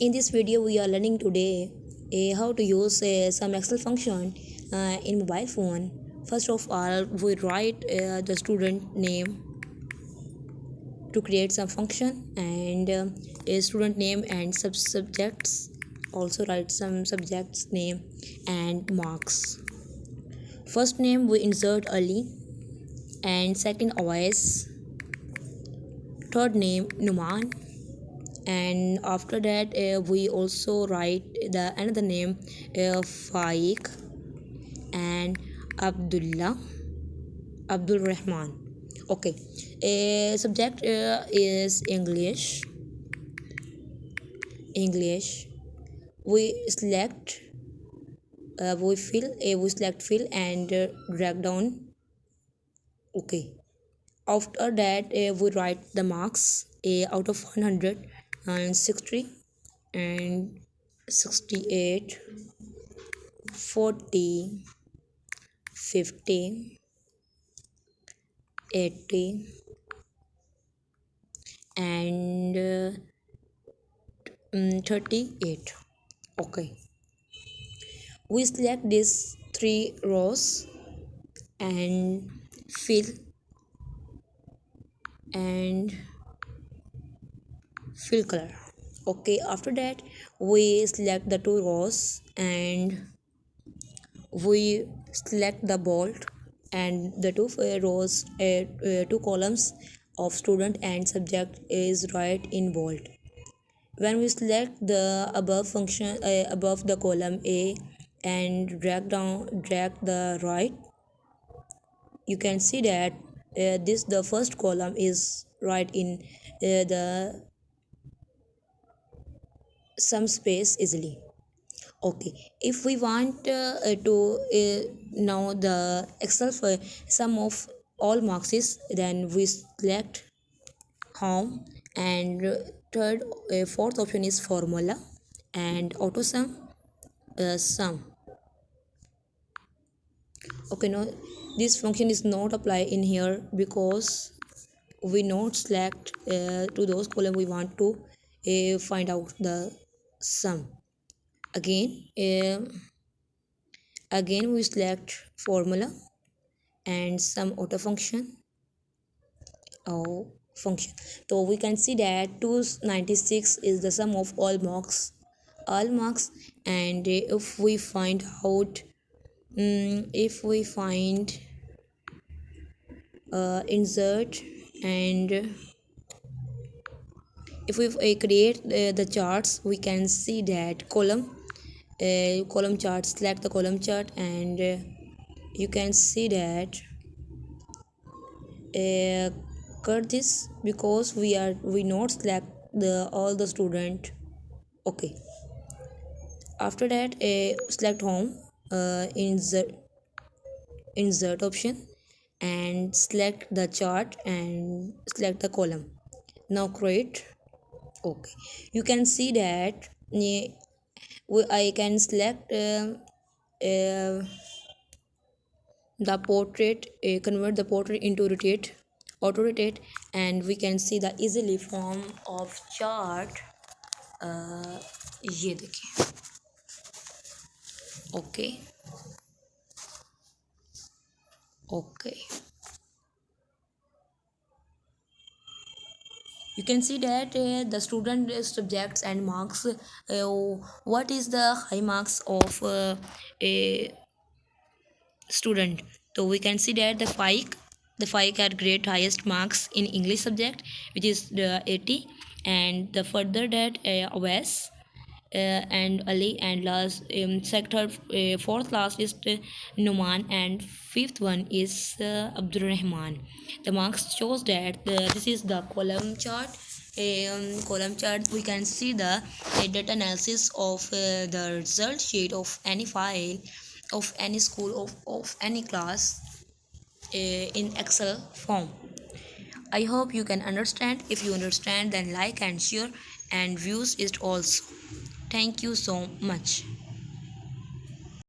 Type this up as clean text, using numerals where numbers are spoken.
In this video we are learning today how to use some Excel function in mobile phone. First of all, we write the student name to create some function, and a student name and subjects. Also write some subjects name and marks. First name we insert Ali, and second Awais, third name Numan, and after that we also write the another name Faik and Abdul Rahman. Okay, subject is English. We select we select fill and drag down. Okay, after that we write the marks out of 100 and 60 and 68, 40, 50, 80 and 38. Okay, we select these three rows and fill and fill color. Okay, after that we select the two rows and we select the bold, and the two rows two columns of student and subject is right in bold. When we select the above function above the column A and drag the right, you can see that this the first column is right in the some space easily. Okay, if we want to know the Excel for sum of all marks is, then we select home, and fourth option is formula and auto sum sum. Okay, no, this function is not apply in here because we not select to those column we want to find out the sum. Again we select formula and some auto function or function. So we can see that 296 is the sum of all marks. And if we find out if we find insert, and if we create the charts, we can see that column chart, select the column chart, and you can see that cut this because we not select the all the student. Okay, after that select home, insert option, and select the chart and select the column. Now create. Okay, you can see that I can select the portrait, convert the portrait into auto rotate, and we can see the easily form of chart. ये देखिए. Okay. You can see that the student subjects and marks, what is the high marks of a student. So we can see that the FIC had great highest marks in English subject, which is the 80, and the further that OS and Ali, and last sector fourth last is Numan, and fifth one is Abdul Rahman. The marks shows that this is the column chart. Column chart, we can see the data analysis of the result sheet of any file of any school of any class in Excel form. I hope you can understand. If you understand, then like and share and views it also. Thank you so much.